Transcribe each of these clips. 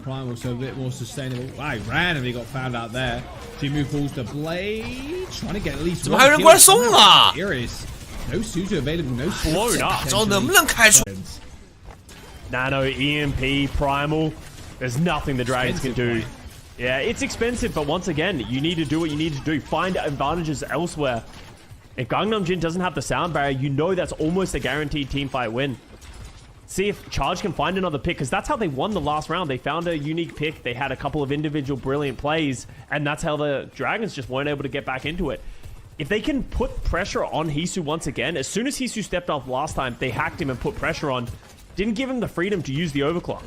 Primal, so a bit more sustainable. Wow, randomly got found out there. Jinmu falls to Blade, trying to get at least 怎么还有人过来送啊 No Suzu available, no blown up. 这能不能开出 Nano, EMP, Primal. There's nothing the Dragons can do. Yeah, it's expensive, but once again, you need to do what you need to do. Find advantages elsewhere. If Gangnam Jin doesn't have the sound barrier, you know that's almost a guaranteed teamfight win. See if Charge can find another pick, because that's how they won the last round. They found a unique pick. They had a couple of individual brilliant plays, and that's how the Dragons just weren't able to get back into it. If they can put pressure on Hisu once again, as soon as Hisu stepped off last time, they hacked him and put pressure on. Didn't give him the freedom to use the overclock.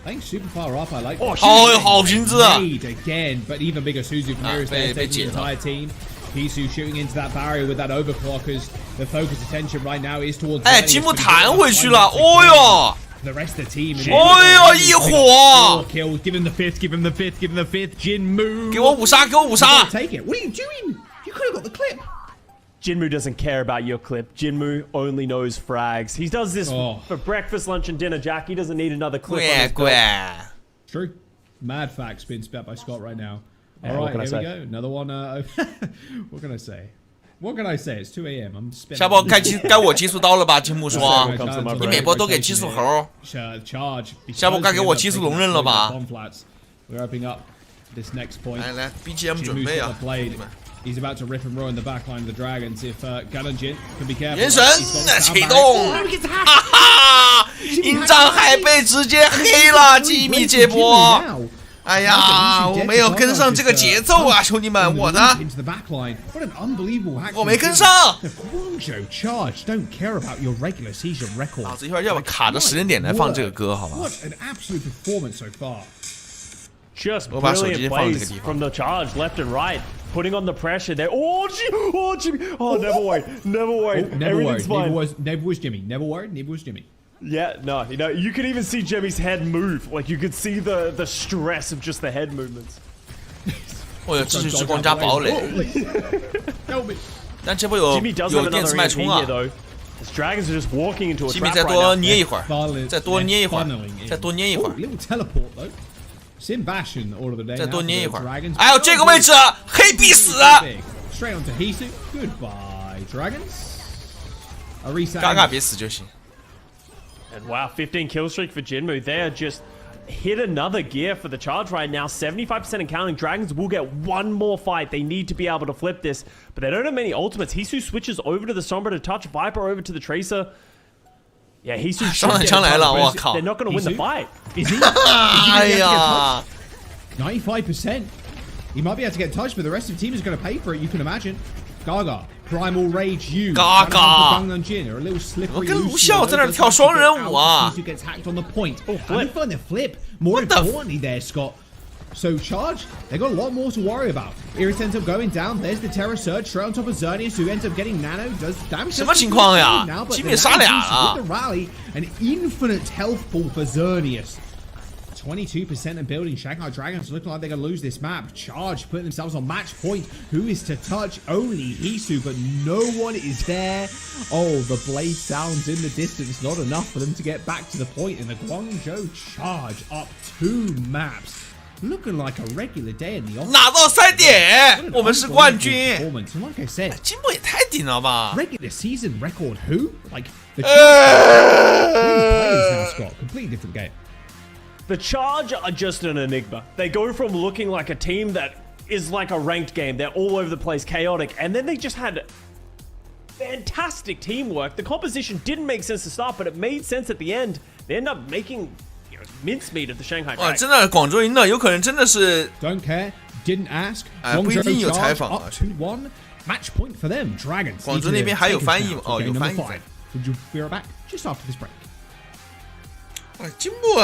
I think super far off. I like. Oh, 好瓶子啊 again, but even bigger Suzu from Heroes there, taking the entire team. Hisu shooting into that barrier with that overclock as the focus attention right now is towards. 哎，吉姆弹回去了，哦哟！ The rest of the team. 哦哟，一火！ Kills, give him the fifth, give him the fifth, give him the fifth. Jinmu. 给我五杀，给我五杀！ Take it. What are you doing? You could have got the clip. Jinmu doesn't care about your clip. Jinmu only knows frags. He does this for breakfast, lunch, and dinner, Jack. He doesn't need another clip on his belt. True. Mad facts being spat by Scott right now. Yeah, All right, here we go. Another one. What can I say? What can I say? It's 2 a.m. I'm spinning. 下波该我激素刀了吧？金木说，你每波都给激素猴。 Charge. 下波该给我激素龙刃了吧？ We're wrapping up this next point. 来 BGM 准备啊！ He's about to rip and roll in the backline of the Dragons. If Ganonjin can be careful. 眼神启动，哈哈！营长还被直接黑了，吉米这波。哎呀，我没有跟上这个节奏啊，兄弟们，我呢？我没跟上。老子一会儿要不卡着时间点来放这个歌，好吧？ Just brilliant plays from the Charge, left and right, putting on the pressure there. Oh, Jimmy! Oh, never wait, never wait. Everything's fine. Never was Jimmy. Never worried. Never was Jimmy. Yeah, no, you know, you could even see Jimmy's head move. Like you could see the stress of just the head movements. 我有继续之光加堡垒，但这波有电磁脉冲啊。 His Dragons are just walking into a trap right now. 吉米再多捏一会儿，再多捏一会儿，再多捏一会儿。 再多捏一会儿。哎呦，这个位置黑必死！嘎嘎别死就行。 And wow, 15 kill streak for Jinmu. They are just hit another gear for the Charge right now. 75% and counting. Dragons will get one more fight. They need to be able to flip this, but they don't have many ultimates. Hisu switches over to the Sombra to touch. Viper over to the Tracer. Yeah, Hisu. 上来上来了，我靠 ！They're not going to win the fight. Is he? 哎呀 95%. He might be able to get touched, but the rest of the team is going to pay for it. You can imagine. Gaga, Primal Rage, you. Gaga. Or a little slippery. 我跟卢笑在那跳双人舞啊 Who gets hacked on the point? Oh, flip. And the flip. More importantly, there, Scott. So Charge, they got a lot more to worry about. Iris ends up going down. There's the Terror Surge straight on top of Xerneas, who ends up getting Nano. Does damage. 什么情况呀？吉米杀俩了。 With the rally, an infinite health pool for Xerneas. 22% of building. Shanghai Dragons looking like they're going to lose this map. Charge putting themselves on match point. Who is to touch? Only Hisu, but no one is there. Oh, the blade sounds in the distance. Not enough for them to get back to the point. And the Guangzhou Charge up 2 maps. Looking like a regular day in the office. 拿到3点，我们是冠军。 And like I said, 金木也太顶了吧 regular season record. Who? Like the players now, Scott. Completely different game. The Charge are just an enigma. They go from looking like a team that is like a ranked game. They're all over the place, chaotic. And then they just had fantastic teamwork. The composition didn't make sense to start, but it made sense at the end. They end up making mincemeat of the Shanghai Dragons. 真的广州赢了，有可能真的是 Don't care, didn't ask. 不一定有采访 up 2-1. Match point for them. Dragons. 广州那边还有翻译吗？哦，有翻译。 Would you be right back just after this break? 哎，金木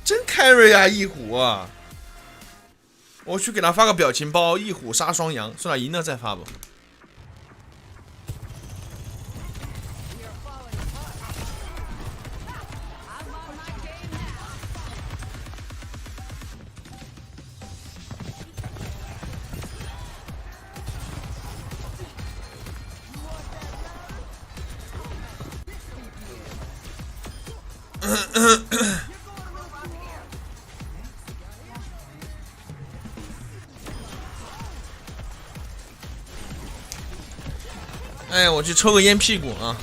真 carry 啊，一虎啊！我去给他发个表情包，一虎杀双阳，算了，赢了再发吧。哎，我去抽个烟屁股啊！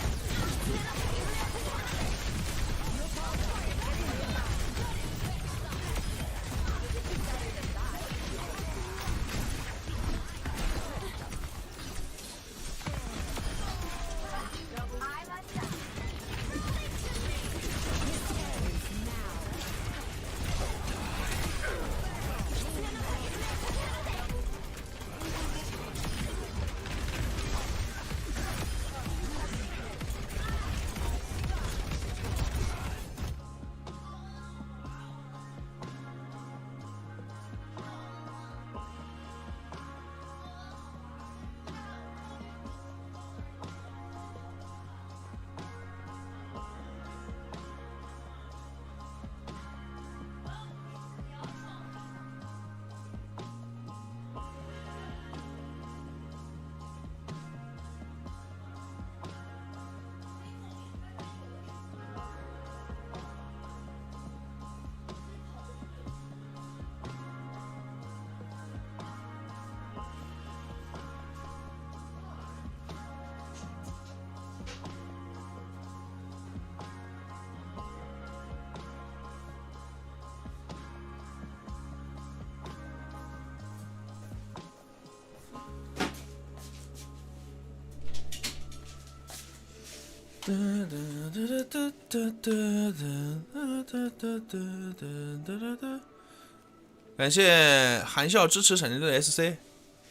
感谢含笑支持闪电队 SC，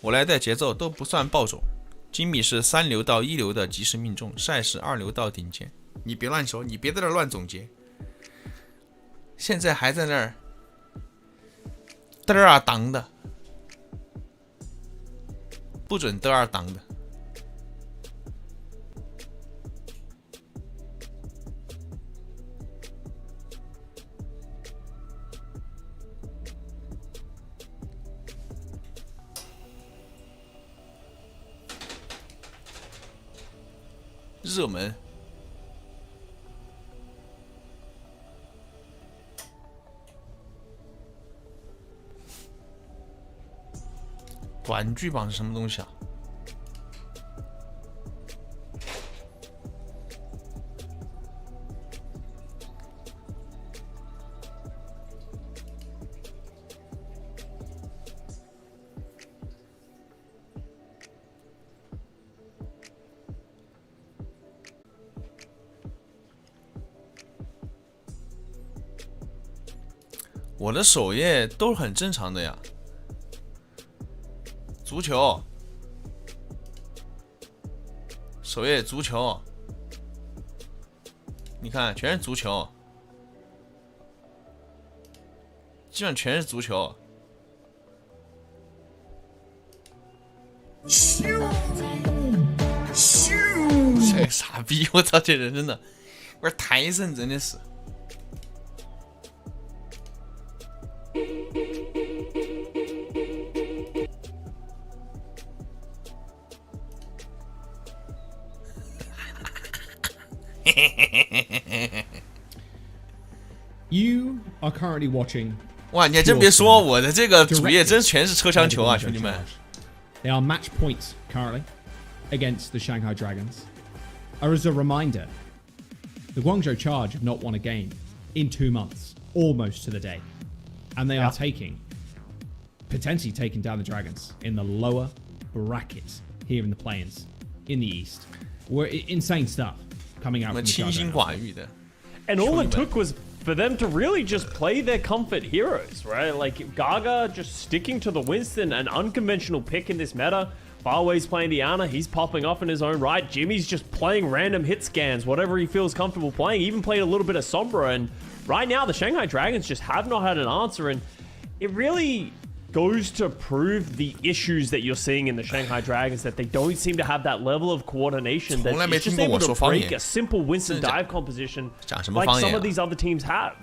我来带节奏都不算暴走。金米是3流到1流的及时命中，赛是2流到顶尖。你别乱说，你别在这乱总结。现在还在那儿嘚儿当的，不准嘚儿当的。热门，短剧榜是什么东西啊？我的首页都很正常的呀，足球，首页足球，你看全是足球，基本上全是足球。这个傻逼，我操，这人真的玩台神真的是。You are currently watching. 哇，你还真别说，我的这个主页真全是车厢球啊，兄弟们。They are match points currently against the Shanghai Dragons. As a reminder, the Guangzhou Charge have not won a game in 2 months, almost to the day, and they are potentially taking down the Dragons in the lower brackets here in the play-ins in the East. We're insane stuff coming out from the Charge. And all it took was for them to really just play their comfort heroes, right? Like Gaga just sticking to the Winston, an unconventional pick in this meta. Farway's playing the Ana, he's popping off in his own right. Jimmy's just playing random hit scans, whatever he feels comfortable playing. Even played a little bit of Sombra, and right now the Shanghai Dragons just have not had an answer, and it really goes to prove the issues that you're seeing in the Shanghai Dragons, that they don't seem to have that level of coordination that is just able to break a simple Winston dive composition like some of these other teams have.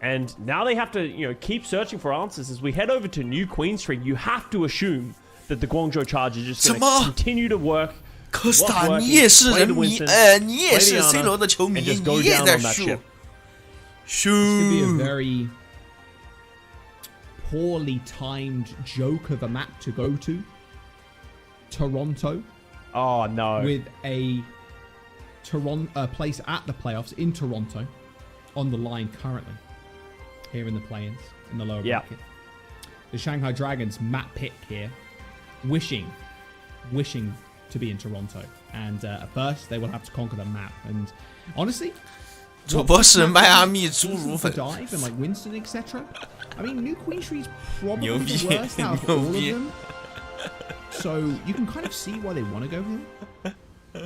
And now they have to, keep searching for answers. As we head over to New Queen Street, you have to assume that the Guangzhou Charge is just going to continue to work. 科斯塔，你也是人迷，你也是 C 罗的球迷，你也在秀。This could be a very poorly timed joke of a map to go to. Toronto. Oh, no. With a place at the playoffs in Toronto on the line currently. Here in the play-ins, in the lower bracket. The Shanghai Dragons map pick here. Wishing to be in Toronto. And at first, they will have to conquer the map. And honestly... 主播是迈阿密侏儒粉。 Dive and like Winston, etc. I mean, New Queen Street's probably the worst out of all of them. So you can kind of see why they want to go with him.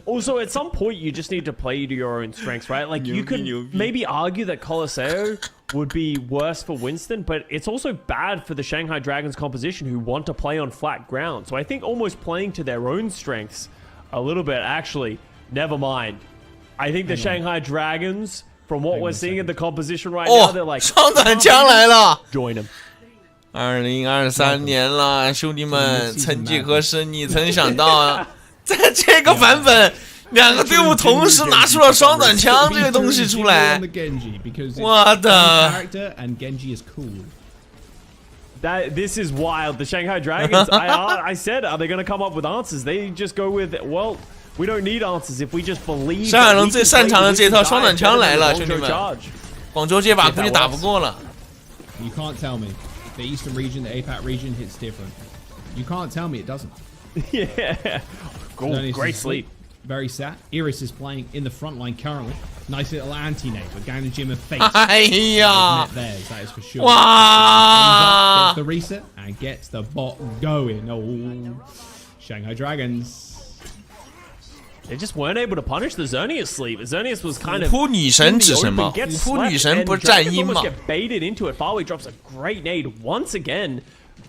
Also, at some point, you just need to play to your own strengths, right? Like, you could maybe argue that Colosseo would be worse for Winston, but it's also bad for the Shanghai Dragons composition who want to play on flat ground. So I think almost playing to their own strengths a little bit, actually, never mind. I think the Shanghai Dragons, from what we're seeing in the composition right now, they're like, 双短枪来了 join them. 2023年了，兄弟们，曾几何时，你曾想到，在这个版本，两个队伍同时拿出了双短枪这个东西出来，我的。This is wild. The Shanghai Dragons, I said, are they going to come up with answers? They just go with, well, we don't need answers if we just believe. 上海龙最擅长的这套双短枪来了，兄弟们。广州这把估计打不过了。 You can't tell me. The Eastern region, the APAC region hits different. You can't tell me it doesn't. Yeah. Cool. Great sleep. Very sad. Iris is playing in the front line currently. Nice little anti-nade with Gang and Jim of face. Yeah. Theirs, that is for sure. Wow. Gets the reset and gets the bot going. Oh, Shanghai Dragons. They just weren't able to punish the Xerneas sleep. Xerneas was kind of 虎扑女神指什么？虎扑女神不是战鹰吗？ Get baited into it. Farway drops a great nade once again.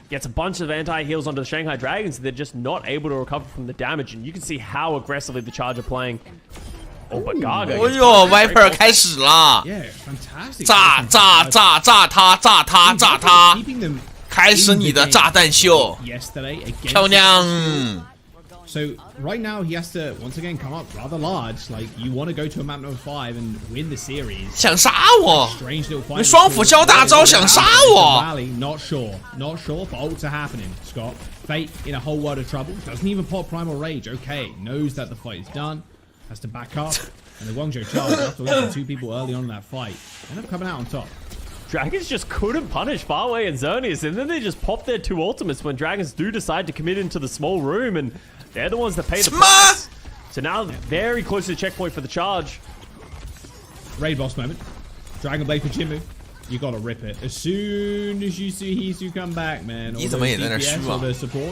Gets a bunch of anti-heals onto the Shanghai Dragons. They're just not able to recover from the damage, and you can see how aggressively the Charge are playing. Oh, but Gaga. 哎呦 ，Viper 开始了！ Yeah, fantastic. 炸他！开始你的炸弹秀！ 漂亮！ So right now he has to once again come up rather large. Like you want to go to a map number 5 and win the series. 想杀我？ Strange little fight. 双斧交大招想杀我？ Not sure, but ults are happening. Scott, Fate in a whole world of trouble. Doesn't even pop Primal Rage. Okay, knows that the fight is done. Has to back up. And the Guangzhou Charge, after losing 2 people early on in that fight, end up coming out on top. Dragons just couldn't punish Farway and Xerneas, and then they just pop their 2 ultimates when Dragons do decide to commit into the small room, and they're the ones that pay the price. So now very close to the checkpoint for the Charge. Raid boss moment. Dragon Blade for Jimmu. You gotta rip it. As soon as you see Hisu come back, man. 你怎么也在那虚啊？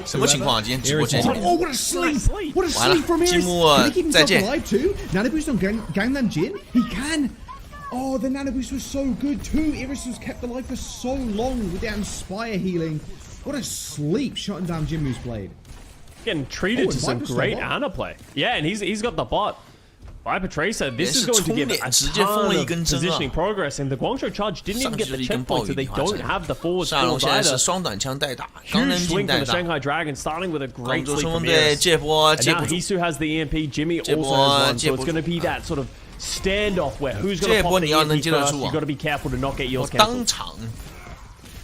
什么情况？今天直播间？ Oh, what a sleep! What a sleep from Iris! Can he keep himself alive too? Nano boost on Gangnam Jin? He can! Oh, the nano boost was so good too. Iris was kept alive for so long with that Inspire healing. What a sleep shutting down Jimmu's blade. Getting treated to some great Ana play. Yeah, and he's got the bot. Viper Tracer, this is going to give a ton of positioning progress, and the Guangzhou Charge didn't even get the checkpoint, so they don't have the forward skills either. Huge swing from the Shanghai Dragon, starting with a great sleep from Iris. And now Hisu has the EMP, Jimmy also has one, so it's going to be that sort of standoff where who's going to pop the EMP first. You've got to be careful to not get yours cancelled.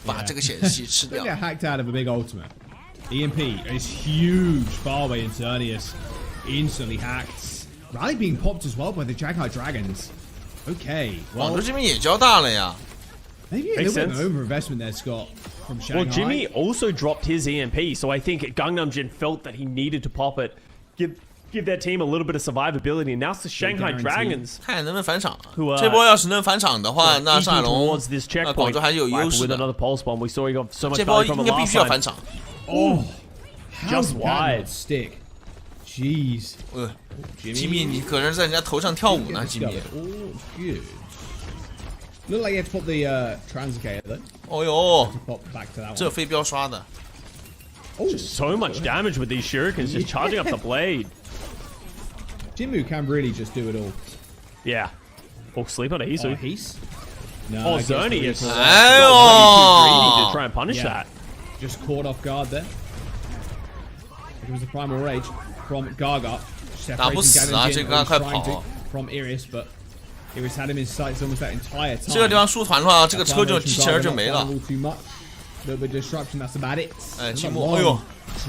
They get hacked out of a big ultimate. EMP is huge. Farway and Xerneas instantly hacked. Rally being popped as well by the Shanghai Dragons. Okay, well, maybe a little bit of overinvestment there, Scott, from Shanghai. Well, Jimmy also dropped his EMP, so I think Gangnam Jin felt that he needed to pop it, give their team a little bit of survivability. And now it's the Shanghai Dragons. 看能不能返场。这波要是能返场的话，那上海龙广州还是有优势的。 With another pulse bomb, we saw he got so much 这波 value from 应 the 该必 last 须要 time. 返场。 Oh, just wide stick. Jeez. 吉米，你可能在人家头上跳舞呢，吉米。 Oh, good. Look like you had to pop the Translocator though. 哦哟， Pop back to that one. 这飞镖刷的。 Just so much damage with these shurikens, just charging up the blade. Jimmu can really just do it all. Yeah. Oh, sleep on a Hisu. Oh, His? No, Oh, Xerneas. Too Oh. greedy to try and punish that. Just caught off guard there. It was a Primal Rage from Gaga. Separating Gannon Jin, trying to from Iris, but Iris had him in sights almost that entire time. 这个地方输团的话，这个车就机器人就没了。 Little bit of disruption, that's about it. 寂寞，哎呦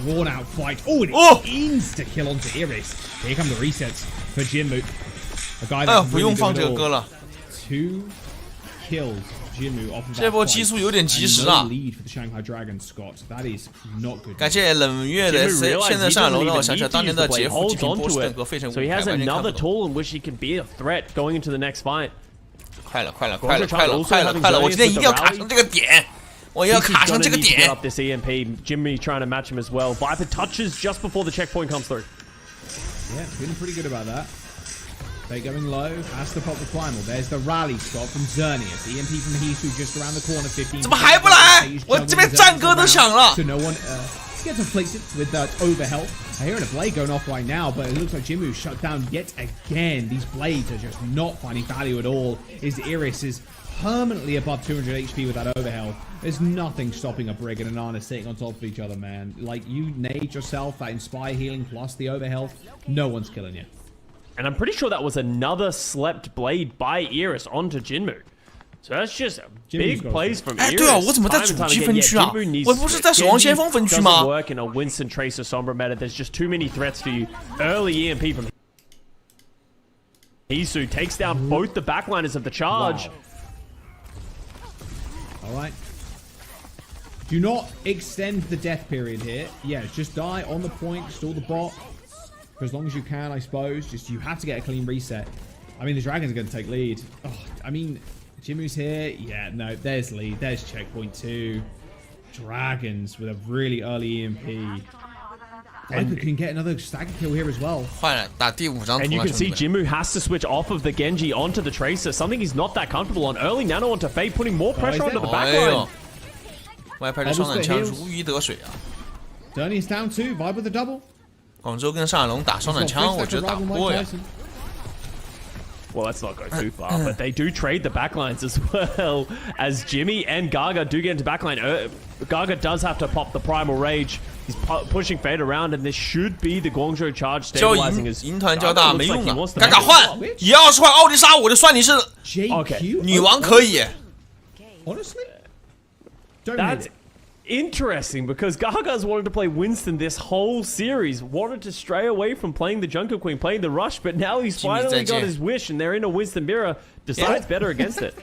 drawn out fight. Oh, and it insta kill onto Iris. Here come the resets for Jinmu. A guy 哎呦， that's 不 really 用 good 放 at 这个 all. 歌了。 Two kills. Jinmu off of 这 that 波 fight. 激速有点及时 And no 啊！ lead for the Shanghai Dragons, Scott. That is not good. 感谢冷月的 Jimmy C， realized 现在 he 上 doesn't 楼让我 even 想起 need 了 to 当 use 年 the 的 blade, 杰夫 holds 吉平波 onto 士 it. 顿格费城 So he has 完全看 another 不懂。 tool in which he can be a threat going into the next fight. 快了，快了，快了，快了，快了，快了！我今天一定要卡上这个点，我要卡上这个 Get 点。 up this EMP. Jimmy trying to match him as well. Viper touches just before the checkpoint comes through. Yeah, feeling pretty good about that. They going low, has to pop the primal. There's the rally spot from Xerneas. EMP from Hisu just around the corner. 15. 怎么还不来？我这边战歌都响了。 So no one gets afflicted with that overhealth. I hear a blade going off right now, but it looks like Jinmu shut down yet again. These blades are just not finding value at all. His Iris is permanently above 200 HP with that overhealth. There's nothing stopping a Brig and an Ana sitting on top of each other, man. Like, you nade yourself, that Inspire healing plus the overhealth, no one's killing you. And I'm pretty sure that was another slept blade by Iris onto Jinmu. So that's just big plays from 哎， Iris. 对啊，我怎么在 Time 主 and time 机 again. 分 Yeah, 区啊 Jinmu？ needs 我不是在守望先锋分区 Genji 吗 doesn't work in a Winston Tracer Sombra meta. There's just too many threats for you. Early EMP from Hisu takes down both the backliners of the charge. Wow. Alright. Do not extend the death period here. Yeah, just die on the point, stall the bot. For as long as you can, I suppose. Just you have to get a clean reset. I mean, the Dragons are going to take lead. Oh, I mean, Jimu's here. Yeah, no, there's lead. There's checkpoint 2. Dragons with a really early EMP. Viper can get another stagger kill here as well. 坏了，打第5张图 And 了， you can 兄弟 see 们。 Jinmu has to switch off of the Genji onto the Tracer, something he's not that comfortable on. Early nano onto Fate, putting more pressure onto the 哎呦 backline. 外派的双弹枪如鱼得水啊！ Xerneas down 2. Viper with a double. 广州跟上海龙打双弹枪，我觉得打不过呀。 Well, let's not go too far, but they do trade the backlines as well, as Jimmy and Gaga do get into backline. Gaga does have to pop the Primal Rage. He's pushing Fade around, and this should be the Guangzhou charge 交 stabilizing 银 his... 银团交大 Gaga 没 looks 用 like he 啊 wants！to 嘎嘎 make it 换 stop. 也要是换奥迪莎，我就算你是 JQ? 女王可以。 Honestly? Don't That's hit it. interesting, because Gaga's wanted to play Winston this whole series, wanted to stray away from playing the Jungle Queen, playing the Rush, but now he's Jimmy finally got 再见 his wish, and they're in a Winston mirror, decides better against it.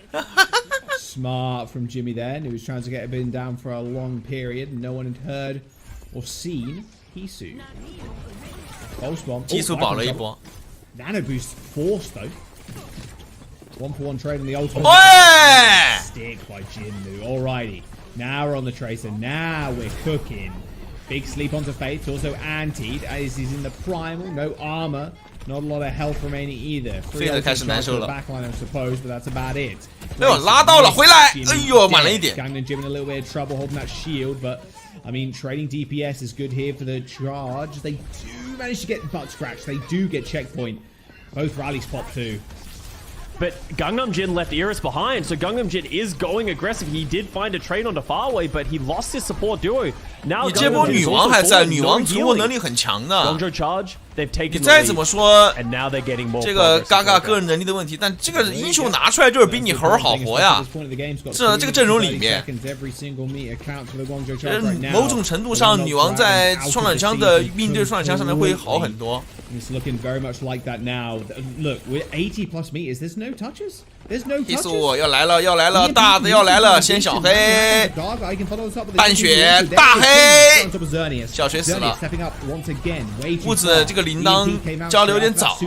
Smart from Jimmy there, who was trying to get a bin down for a long period. No one had heard or seen Hisu. Pulse bomb. 激速保了一波。 Nano boost forced though. 1-for-1 trade on the ultimate. 喂！ Stick by Jinmu. Alrighty. Now we're on the Tracer. Now we're cooking. Big sleep onto Faith. Also antied as he's in the primal. No armor. Not a lot of health remaining either. 飞得开始难受了。 Backline, I suppose, but that's about it. 哎呦，拉到了，回来！哎呦，晚了一点。 Gangnam Jim in a little bit of trouble holding that shield, but I mean, trading DPS is good here for the charge. They do manage to get butt scratch. They do get checkpoint. Both rallies pop too. But Gangnam Jin left Iris behind, so Gangnam Jin is going aggressive. He did find a trade onto Farway, but he lost his support duo. Now 你这波 Gangnam Jin 女 is 王 also 还在， falling, 女 no 王存活 healing. 能力很强的。 Guangzhou charge, they've 你 taken the 再怎么 lead, 说， and now they're getting more 这个 progress 嘎嘎 towards 个人能力的问题，但这个英雄拿出来就是比你猴儿好活呀。这个阵容里面，某种程度上，女王在双闪枪的应对双闪枪上面会好很多。 It's looking very much like that now. Look, we're 80 plus meters. There's no touches. There's no 第 touches. 4要来了，要来了，大的要来了，先小黑，半血大黑，小水死了。屋子这个铃铛交流有点早，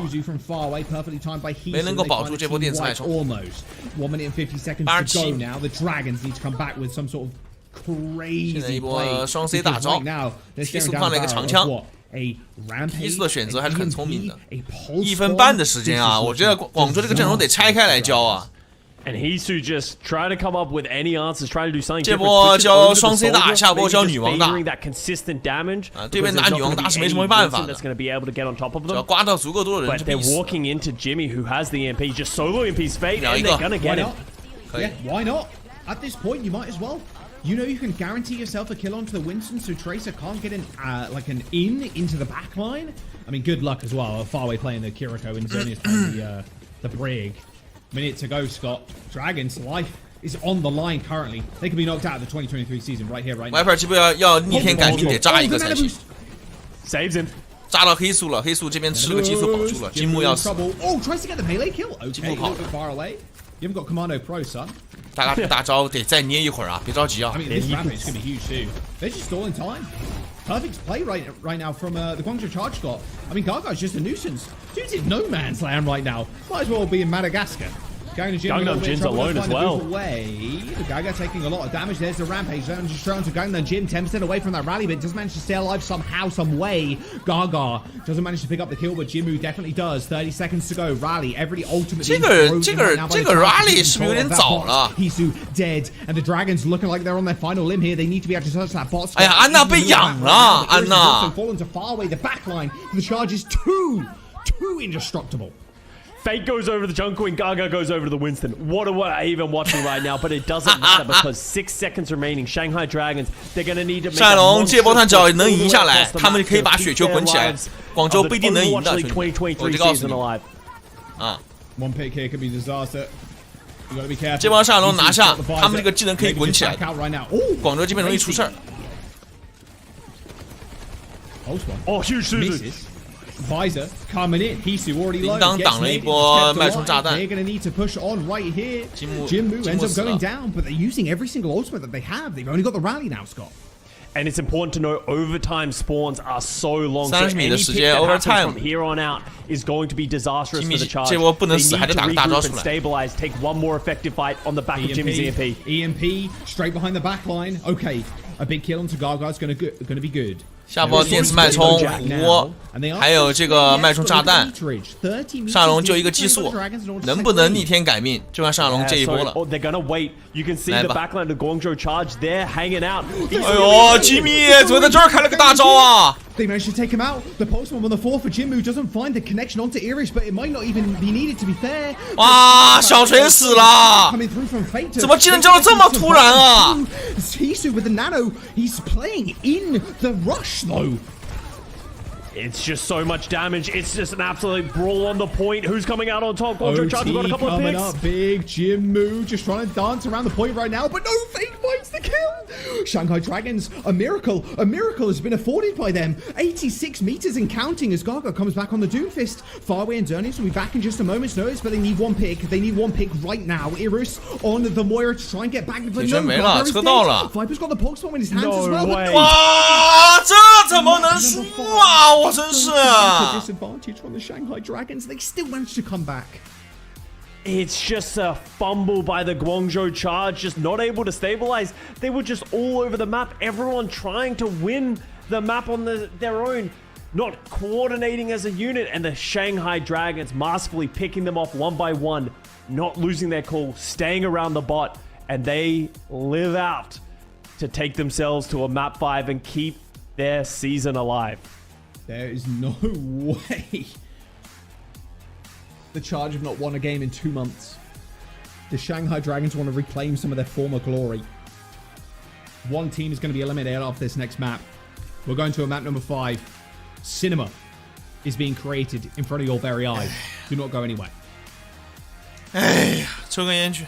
没能够保住这波电磁脉冲。87。现在一波双 C 大招，提速换了一个长枪。 提速的选择还是很聪明的，1分半的时间啊！我觉得广州这个阵容得拆开来教啊。 And Hisu just try to come up with any answers, try to do something 这波教双 C 大，下波教女王大。 that consistent damage. 对面打女王大是没什么办法的。 That's going to be able to get on top of 只要 them. 刮到足够多的人 But 就 they're 必死。 walking into Jimmy, who has the EMP, just solo EMP's fate, and 一个 they're going to get him. Yeah, why not? At this point, you might as well. You know you can guarantee yourself a kill onto the Winston, so Tracer can't get like an into the backline. I mean, good luck as well. Farway playing the Kiriko and Xerneas playing the Brig. Minute to go, Scott. Dragon's life is on the line currently. They could be knocked out of the 2023 season right here, right now. 外派这边要逆天赶地得炸一个才行。 Saves him. 炸到黑素了，黑素这边吃了个激素保住了，金木要死。Oh, tries to get the melee kill. Okay, a little bit far away. You haven't got Commando Pro, son. 大招得再捏一会儿啊，别着急啊。 I mean, this rampage is going to be huge too. They're just stalling time. Perfect play right now from the Guangzhou Charge Scott. I mean, Gaga's just a nuisance. Dude's in no man's land right now. Might as well be in Madagascar. Gangnam Jin's alone as well. The Gaga taking a lot of damage. There's the rampage. Just trying to Gangnam Jin 10% away from that rally, but does manage to stay alive somehow, some way. Gaga doesn't manage to pick up the kill, but Jinmu definitely does. 30 seconds to go. Rally, every ultimate. 这个 rally 是不是有点早了 ？Hisu dead, and the Dragons looking like they're on their final limb here. They need to be able to touch that bot. 哎呀，安娜被养了，安娜。 fallen to far away. The backline for the charge is too indestructible. Fate goes over the Junko and Gaga goes over to the Winston. What am I even watching right now? But it doesn't matter because 6 seconds remaining. Shanghai Dragons, they're going to need to make 善龙这波他只要能赢下来，他们可以把雪球滚起来。广州不一定能赢的，我就告诉你。啊 ，One pick here could be disaster. You gotta be careful. 这帮善龙拿下，他们这个技能可以滚起来。广州这边容易出事儿。Oh, huge scissors. Visor coming in. Hisu already low. 挡了一波脉冲炸弹。 They're going to need to push on right here. Jinmu ends up going down, but they're using every single ultimate that they have. They've only got the rally now, Scott. And it's important to know overtime spawns are so long. 30米的时间 overtime from here on out is going to be disastrous for the charge. 这波不能死，还得打个大招出来。 Stabilize, take one more effective fight on the back of Jimmy's EMP. EMP straight behind the back line. Okay, a big kill onto Gaga is going to be good. 下波电磁脉冲5，还有这个脉冲炸弹，善龙就一个激素，能不能逆天改命，就看善龙这一波了。They're gonna wait. You can see the backline of Guangzhou Charge. They're hanging out. 哎呦，吉米怎么在这儿开了个大招啊 ？They managed to take him out. The postman on the 4 for Jinmu doesn't find the connection onto Irish, but it might not even be needed to be fair. 哇，小锤死了！怎么技能交的这么突然啊 ？Hisu with the nano, he's playing in the rush though. It's just so much damage. It's just an absolute brawl on the point. Who's coming out on top? Guangzhou Charge got a couple of picks. Up big. Jinmu just trying to dance around the point right now, but no, Fake finds the kill. Shanghai Dragons, a miracle has been afforded by them. 86 meters and counting as Gaga comes back on the Doomfist. Farway and Dernius will be back in just a moment's notice, but they need one pick. They need one pick right now. Iris on the Moira to try and get back. But no, Viper's got the Pokestorm in his hands as well. 哇，这怎么能输啊！我真是。Disadvantage from the Shanghai Dragons. They still managed to come back. It's just a fumble by the Guangzhou Charge, just not able to stabilize. They were just all over the map. Everyone trying to win the map on their own, not coordinating as a unit. And the Shanghai Dragons masterfully picking them off one by one, not losing their cool, staying around the bot. And they live out to take themselves to a map 5 and keep their season alive. There is no way the Charge have not won a game in 2 months. The Shanghai Dragons want to reclaim some of their former glory. One team is going to be eliminated off this next map. We're going to a map number 5. Cinema is being created in front of your very eyes. Do not go anywhere. 哎呀，抽根烟去。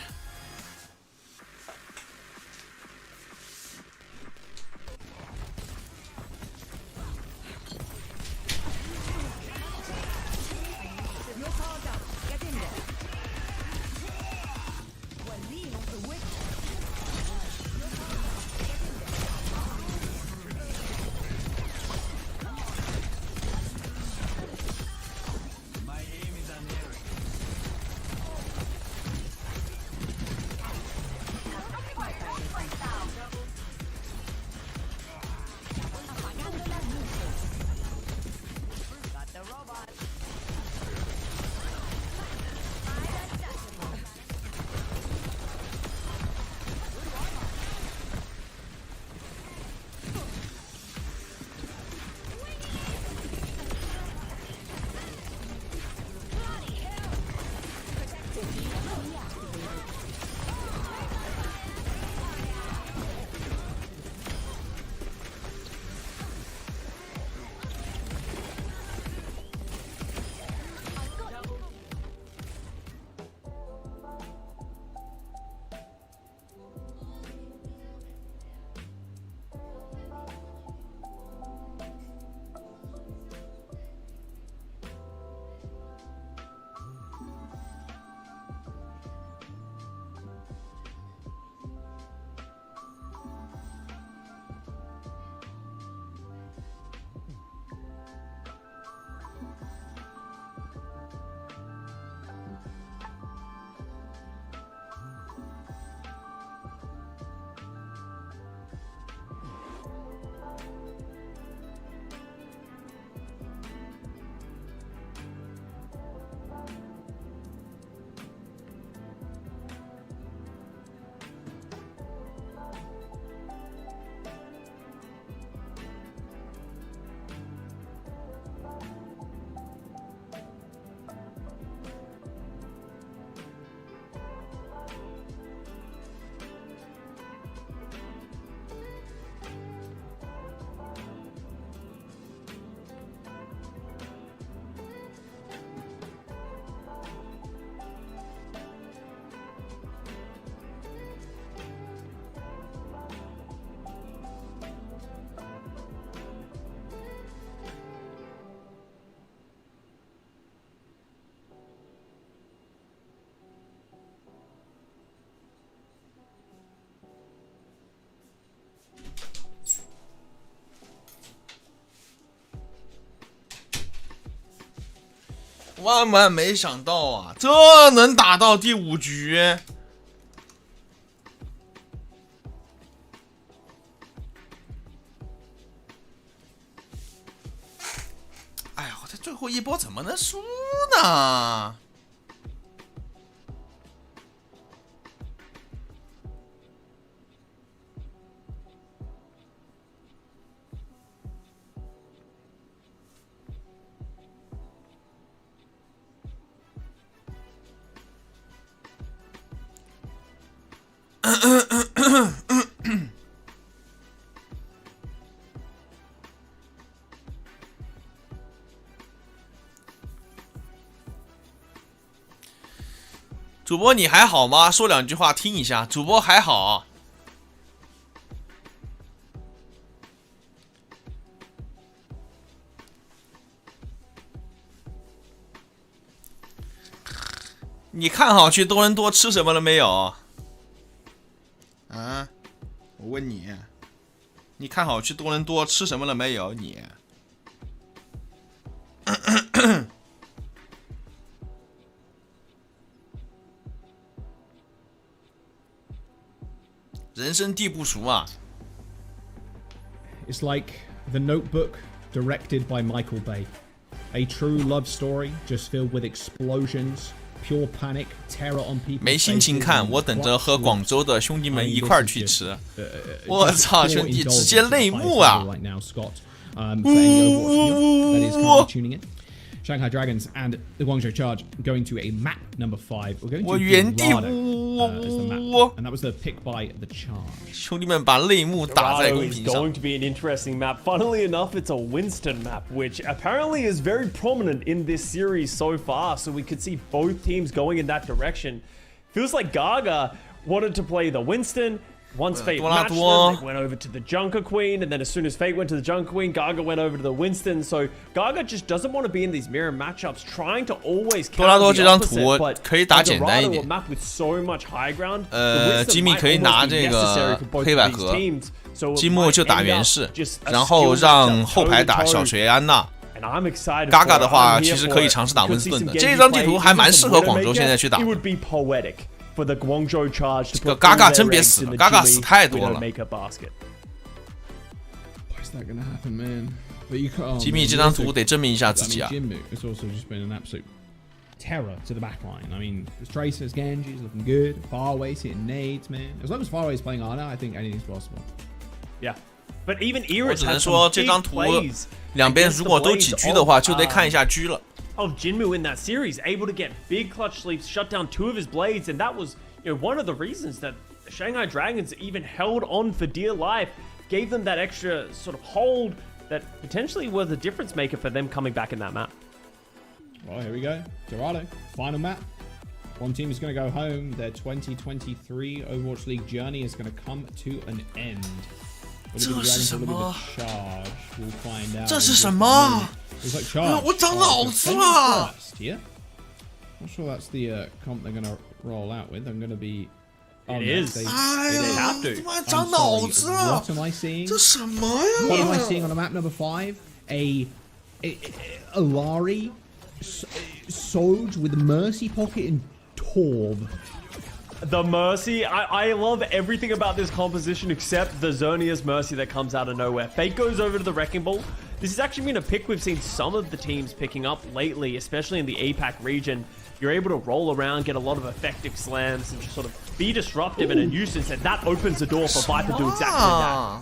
万万没想到啊，这能打到第5局。哎呀，我这最后一波怎么能输呢？主播你还好吗？说2句话听一下。主播还好。你看好去多伦多吃什么了没有？啊，我问你，你看好去多伦多吃什么了没有？你。人生地不熟啊。It's like The Notebook, directed by Michael Bay. A true love story, just filled with explosions, pure panic, terror on people's faces. 没心情看，我等着和广州的兄弟们一块儿去吃。我操，兄弟，直接泪目啊！Shanghai Dragons and the Guangzhou Charge going to a map number 5. We're going to Dorado as the map, and that was the pick by the Charge. 兄弟们把泪目打在公 is 屏上。 going to be an interesting map. Funnily enough, it's a Winston map, which apparently is very prominent in this series so far. So we could see both teams going in that direction. Feels like Gaga wanted to play the Winston. Once Fate matched them, they went over to the Junker Queen, and then as soon as Fate went to the Junker Queen, Gaga went over to the Winston. So Gaga just doesn't want to be in these mirror matchups, trying to always counter the opposite. But Dorado, a map with so much high ground, the Winston might almost be necessary for both of these teams. So 积木就打原氏，然后让后排打小学安娜。Gaga 的话，其实可以尝试打温斯顿的。这张地图还蛮适合广州现在去打。For the Guangzhou Charge to put Gaga 真别死了 ，Gaga 死太多了。 Why is that gonna happen, man? But you can't. 吉米这张图得证明一下自己啊。Jinmu has also just been an absolute terror to the backline. I mean, his Tracers, Genji's looking good. Farway's hitting nades, man. As long as Farway's playing Ana, I think anything's possible. Yeah, but even Iris 我只能说这张图两边如果都几狙的话，就得看一下狙了。 Of Jinmu in that series, able to get big clutch sleeps, shut down 2 of his blades, and that was, you know, one of the reasons that Shanghai Dragons even held on for dear life, gave them that extra sort of hold that potentially was a difference maker for them coming back in that map. Well, here we go. Dorado, final map. One team is going to go home. Their 2023 Overwatch League journey is going to come to an end. 这是什么？ We'll find out. 这是什么？ 我长脑子了。 Not sure that's the comp they're going to roll out with. I'm going to be. It is. They have to. What am I seeing? 这什么呀？ What am I seeing on a map number 5? A Alari, Soj with Mercy Pocket and Torb. The Mercy, I love everything about this composition except the Xerneas Mercy that comes out of nowhere. Fate goes over to the Wrecking Ball. This has actually been a pick we've seen some of the teams picking up lately, especially in the APAC region. You're able to roll around, get a lot of effective slams, and just sort of be disruptive and a nuisance, and that opens the door for Viper to do exactly that.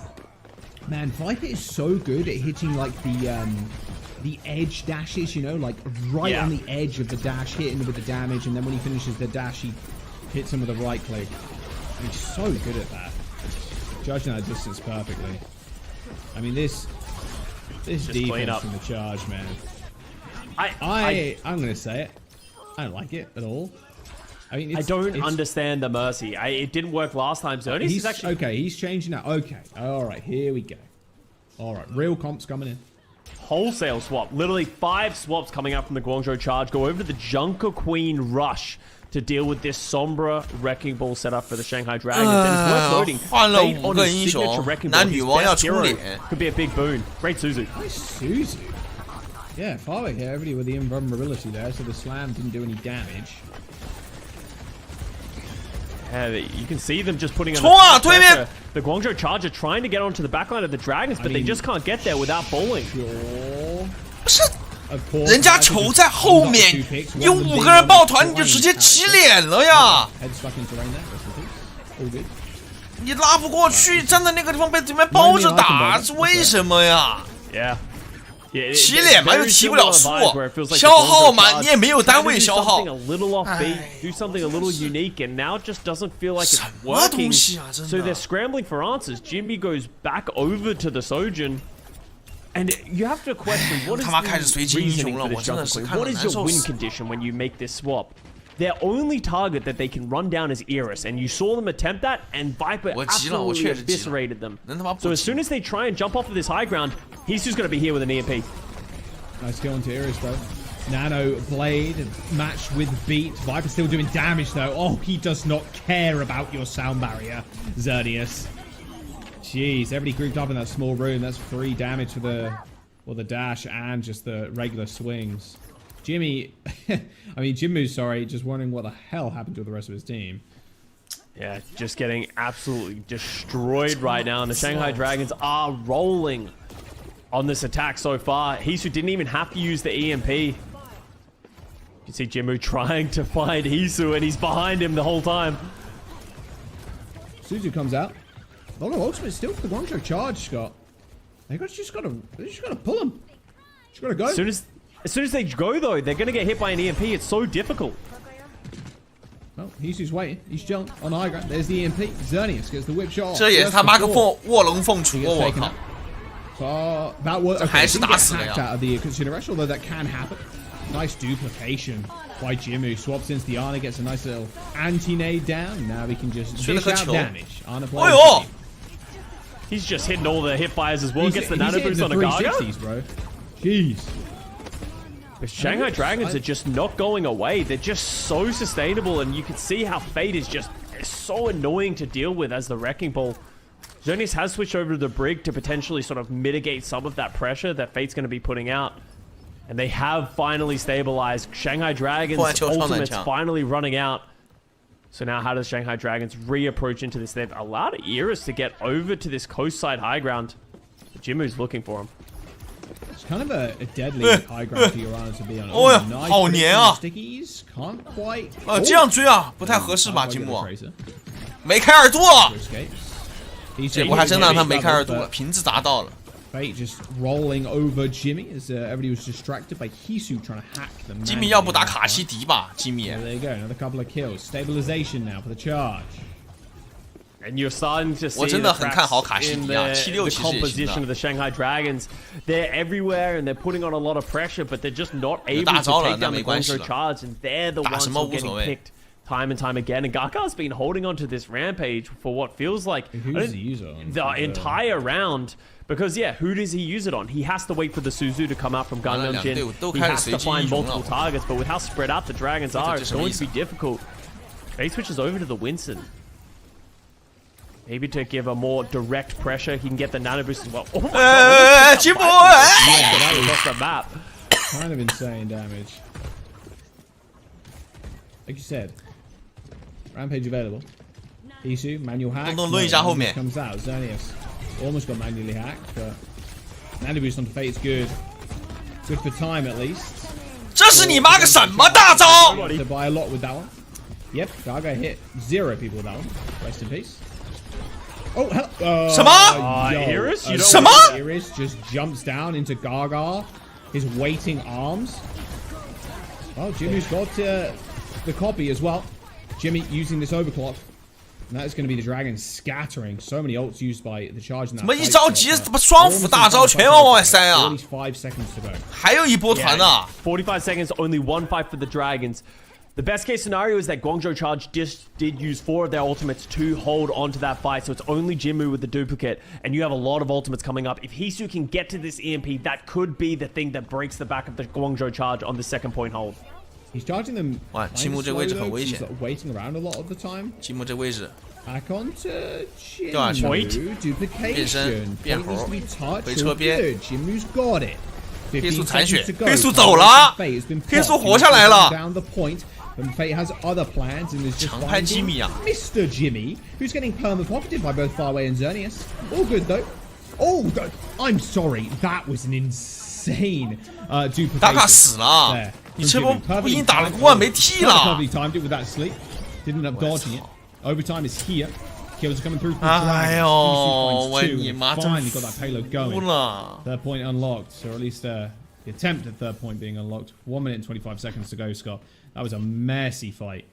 Man, Viper is so good at hitting like the edge dashes, you know, like right on the edge of the dash, hitting with the damage, and then when he finishes the dash, he hits him with a right click. He's so good at that. Judging that distance perfectly. I mean, this defense from the Charge, man. I'm gonna say it. I don't like it at all. I mean, I don't understand the Mercy. It didn't work last time, so he's actually okay. He's changing now. Okay, all right, here we go. All right, real comps coming in. Wholesale swap. Literally 5 swaps coming out from the Guangzhou Charge. Go over to the Junker Queen Rush to deal with this Sombra Wrecking Ball setup for the Shanghai Dragons. And it's worth noting, Fate on his signature Wrecking Ball, his best hero, could be a big boon. Great Suzu. Nice Suzu. Yeah, far away here, everybody with the invulnerability there, so the slam didn't do any damage. Yeah, you can see them just putting on the Guangzhou Charge are trying to get onto the backline of the Dragons, but they just can't get there without bowling. 不是，人家球在后面，有5个人抱团，你就直接起脸了呀！你拉不过去，站在那个地方被对面包着打，是为什么呀？ 起脸嘛又提不了速，消耗嘛你也没有单位消耗。do something a little unique, and now it just doesn't feel like it's working. So they're scrambling for answers. Jimmy goes back over to the Sojin, and you have to question what is the reasoning for this jump play? What is your win condition when you make this swap? Their only target that they can run down is Iris, and you saw them attempt that, and Viper absolutely eviscerated them. So as soon as they try and jump off of this high ground, Hisu's going to be here with an EMP. Nice kill onto Iris, though. Nano Blade matched with Beat. Viper still doing damage, though. Oh, he does not care about your sound barrier, Xerneas. Jeez, everybody grouped up in that small room. That's 3 damage for the dash and just the regular swings. Jimmy, I mean, Jinmu's sorry, just wondering what the hell happened to the rest of his team. Yeah, just getting absolutely destroyed right now, and the Shanghai Dragons are rolling on this attack so far. Hisu didn't even have to use the EMP. You can see Jinmu trying to find Hisu, and he's behind him the whole time. Suzu comes out. Oh no, ultimate still for the Guangzhou Charge, Scott. They just gotta pull him. Just gotta go. As soon as they go, though, they're going to get hit by an EMP. It's so difficult. Well, Hisu's waiting. He's chilling on high ground. There's the EMP. Xerneas gets the whip shot. 这也是他妈个卧龙凤雏，我靠！ So that was okay, 还是打死了 hacked out of the consideration, although that can happen. Nice duplication by Jimmu. Swaps into the Ana, gets a nice little anti-nade down. Now we can just dish out damage. Ana plays. He's just hitting all the hit fires as well. Gets the nano boost on a Gaga. Bro. Jeez. The Shanghai Dragons are just not going away. They're just so sustainable, and you can see how Fate is just so annoying to deal with as the Wrecking Ball. Xerneas has switched over to the Brig to potentially sort of mitigate some of that pressure that Fate's going to be putting out. And they have finally stabilized. Shanghai Dragons' ultimate's finally running out. So now how does Shanghai Dragons reapproach into this? They've allowed Iris to get over to this coast side high ground. Jinmu's looking for him. It's kind of a deadly high ground for your Ana to be on. 哦哟，好黏啊 ！Stickies can't quite. 这样追啊，不太合适吧，金木？没开2度啊！这波还真让他没开2度了，瓶子砸到了。 Fate just rolling over Jimmy as everybody was distracted by Hisu trying to hack them. Jimmy 要不打卡西迪吧，Jimmy。 There you go, another couple of kills. Stabilization now for the charge. And you're starting to see 我真的很看好卡西 in 迪啊， the 76其实也行 composition of 的。 the Shanghai Dragons. They're everywhere and they're putting on a lot of pressure, but they're just not able to 打着了， take 那 down 没 the 关系 Guangzhou 了。 Charge, and they're the 打 ones 什 who 么 are 无所 getting 谓。 picked time and time again. And Gaka's been holding on to this rampage for what feels like Who's the user on? the entire round. Because, yeah, who does he use it on? He has to wait for the Suzu to come out from Gangnam Jin. He has to find multiple targets, but with how spread out the Dragons are, it's going to be difficult. He switches over to the Winston. Maybe to give a more direct pressure, he can get the nano boost as well. Oh my god! Across the map. Kind of insane damage. Like you said, rampage available. Hisu, manual hack. Comes out. Xerneas almost got manually hacked, but nano boost onto Fate is good. Good for time at least. 这是你妈个什么大招 To buy a lot with that one. Yep, Gaga hit 0 people with that one. Rest in peace. Oh, hello. 什么 Iris? You don't 什么 Iris just jumps down into Gaga, his waiting arms. Oh, Jimmy's got the copy as well. Jimmy using this overclock. And that is going to be the Dragons scattering. So many ults used by the charge in that 怎么一着急，怎么双斧大招全往外塞啊？ 45 seconds to go. 还有一波团呢。 45 seconds, only one fight for the Dragons. The best case scenario is that Guangzhou Charge did use 4 of their ultimates to hold onto that fight, so it's only Jinmu with the duplicate, and you have a lot of ultimates coming up. If Hisu can get to this EMP, that could be the thing that breaks the back of the Guangzhou Charge on the second point hold. He's charging them. 哇，积木这位置很危险。 Waiting around a lot of the time. 积木这位置。 Back onto Point. Jinmu. Duplication. 变身变猴。 Needs to be touched. 回车边。 Jimu's got it. 黑素残血，黑素走了，黑素活下来了。And Fate has other plans and is just finding Mr. Jimmy, who's getting perma-pocketed by both Farway and Xerneas. All good though. Oh, I'm sorry, that was an insane duplication. 大卡死了，你这波不应打了个万没替了。Perfectly timed it with that sleep. Didn't end up dodging it. Overtime is here. Kills are coming through. 哎呦，我你妈真 finally got that payload going. 了。 Third point unlocked, or at least the attempt at third point being unlocked. 1 minute and 25 seconds to go, Scott. That was a messy fight.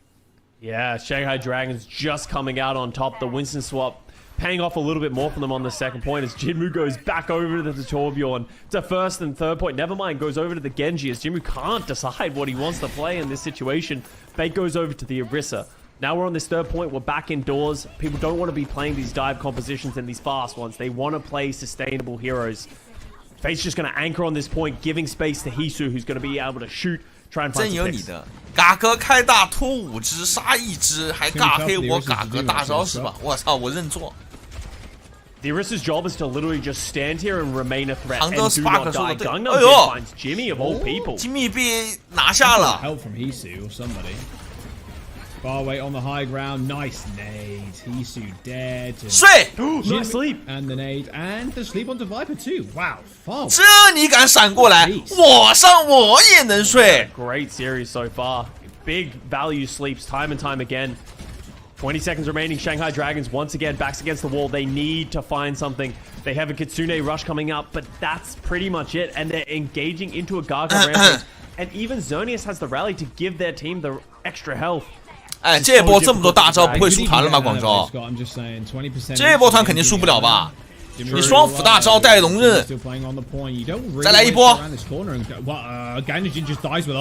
Yeah, Shanghai Dragons just coming out on top. The Winston swap paying off a little bit more for them on the second point as Jinmu goes back over to the Torbjorn. To first and third point. Nevermind goes over to the Genji as Jinmu can't decide what he wants to play in this situation. Fate goes over to the Orisa. Now we're on this third point. We're back indoors. People don't want to be playing these dive compositions and these fast ones. They want to play sustainable heroes. Fate's just going to anchor on this point, giving space to Hisu, who's going to be able to shoot. 真有你的，嘎哥开大拖5只杀1只，还尬黑我嘎哥大招是吧？我操，我认错。The Orisa's job is to literally just stand here and remain a threat and do Spark not die. 说的对。 Gangnam finds Jimmy of all people. Jimmy 被拿下了。 Help from Hisu or somebody. Farway on the high ground, nice nade. Hisu dead. 睡 Nice sleep. And the nade, and the sleep onto Viper too. Wow, Farway. 这你敢闪过来，我上我也能睡。 Great series so far. Big value sleeps time and time again. 20 seconds remaining. Shanghai Dragons once again backs against the wall. They need to find something. They have a Kitsune rush coming up, but that's pretty much it. And they're engaging into a Gaga rampage. And even Xerneas has the rally to give their team the extra health. 哎，这波这么多大招不会输团了吗？广州，这波团肯定输不了吧？你双辅大招带龙刃，再来一波。Ganjin just dies with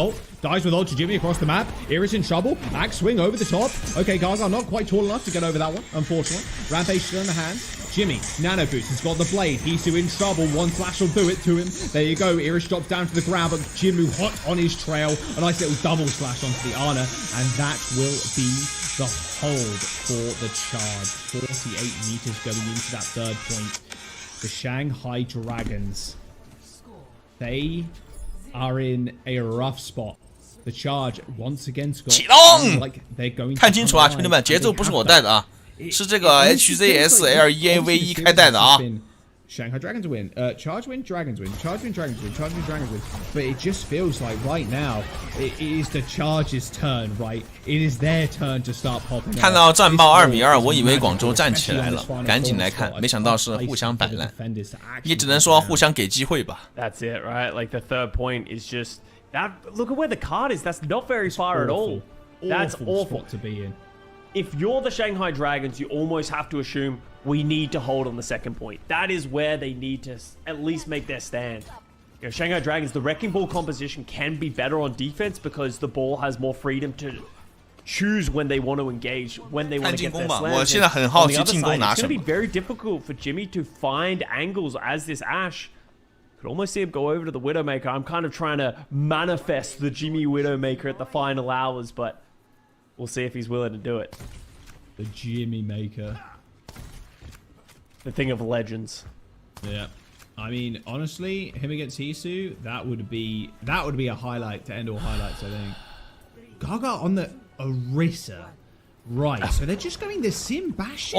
ult to Jimmy across the map. Iris in trouble. Axe swing over the top. Okay, Gaga not quite tall enough to get over that one, unfortunately. Rampage still in the hands. Jimmy, nano boost, has got the blade. Hisu in trouble. One flash will do it to him. There you go. Iris drops down to the ground, but Jinmu hot on his trail. A nice little double slash onto the Ana, and that will be the hold for the charge. 48 meters going into that third point. The Shanghai Dragons. They are in a rough spot. The charge once again scored. 启动！ Like they're going 看清楚啊，兄弟们，节奏不是我带的啊，是这个 HZSLEAV1 开带的啊。 Shanghai Dragons win. Charge win, Dragons win. Charge win, Dragons win. Charge win, Dragons win. But it just feels like right now, it is the Charge's turn, right? It is their turn to start popping. 看到战报2比2，我以为广州站起来了，赶紧来看，没想到是互相摆烂，也只能说互相给机会吧。 That's it, right? Like the third point is just that. Look at where the card is. That's not very far at all. That's awful spot to be in. If you're the Shanghai Dragons, you almost have to assume we need to hold on the second point. That is where they need to at least make their stand. You know, Shanghai Dragons, the Wrecking Ball composition can be better on defense because the ball has more freedom to choose when they want to engage, when they want to get their slams. 我现在很好奇进攻拿 It's 什 going 么 to be very difficult for Jimmy to find angles as this Ashe. Could almost see him go over to the Widowmaker. I'm kind of trying to manifest the Jimmy Widowmaker at the final hours, but we'll see if he's willing to do it. The Jimmy Maker. The thing of legends. Yeah. I mean, honestly, him against Hisu, that would be a highlight to end all highlights, I think. Gaga on the Orisa. Right, so they're just going the Sim Bastion.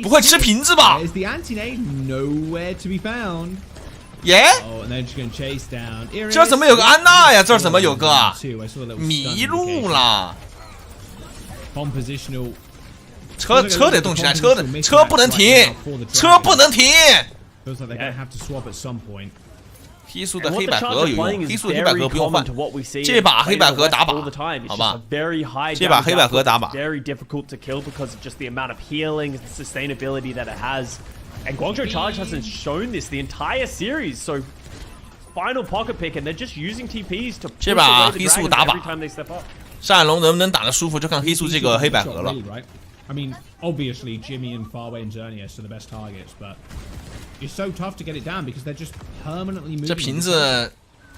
不会吃瓶子吧？ There's the anti-nade, nowhere to be found. 耶！ Oh, and they're just going to chase down. 这怎么有个安娜呀？这怎么有个啊？迷路了。 Compositional. 车得动起来，车不能停，车不能停。 Feels like they're going to have to swap at some point. 黑素的黑百合有用，黑素的黑百合不用换，这把黑百合打靶，好吧？这把黑百合打靶。 Very difficult to kill because of just the amount of healing and sustainability that it has. And Guangzhou Charge hasn't shown this the entire series, so final pocket pick, and they're just using TPs to push away the dragons every time they step up. 上海龙能不能打得舒服，就看黑素这个黑百合了。 I mean, obviously, Jimmy and Farway and Xerneas are the best targets, but it's so tough to get it down because they're just permanently moving. 这瓶子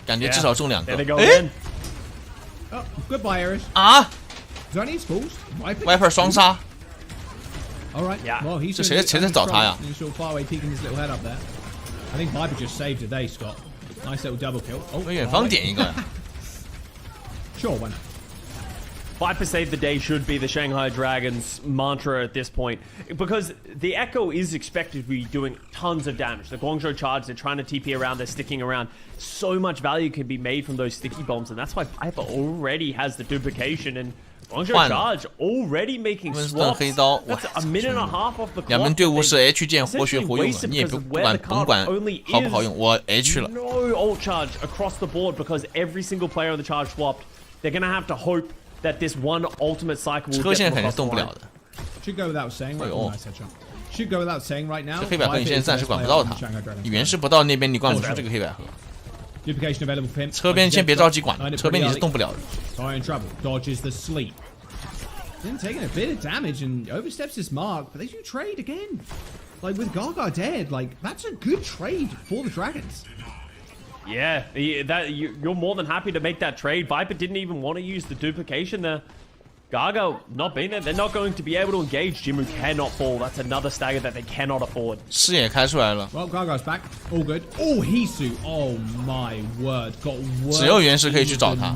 感觉至少中2个。 哎 ，Oh, goodbye, Iris. 啊 Xerneas falls. Viper 双杀。 All right. Yeah. Well, he's 这谁在找他呀？ Farway peeking his little head up there. I think Viper just saved today, Scott. Nice little double kill. Oh, 远方点一个。Sure, why not? Viper Save the Day should be the Shanghai Dragons mantra at this point, because the Echo is expected to be doing tons of damage. The Guangzhou charge, they're trying to TP around, they're sticking around. So much value can be made from those sticky bombs, and that's why Viper already has the duplication, and Guangzhou charge already making swaps. That's a minute and a half off the clock. 两边队伍是 H 键活学活用的，你也甭管好不好用，我 H 了。 No ult charge across the board because every single player on the charge swapped. They're gonna have to hope that this one ultimate cycle will 车 get 现在 them 肯定 across 动 the 不 line. 了的。 Should go without saying. Right, nice headshot. Should go without saying right now. 这黑百合你现在暂时管不到他，你原是不到那边，你管不出这个黑百合。 Duplication available for him. 车边先别着急管，车边你是动不了的。 Sorry, in trouble. Dodges the sleep. Then taking a bit of damage and oversteps his mark, but they do trade again. Like with Gaga dead, like that's a good trade for the Dragons. Yeah, you're more than happy to make that trade. Viper didn't even want to use the duplication there. Gaga not being there. They're not going to be able to engage. Jimmu cannot fall. That's another stagger that they cannot afford. 视野开出来了。 Well, Gaga's back. All good. Oh, Hisu. Oh my word. Got work. 只有原石可以去找他。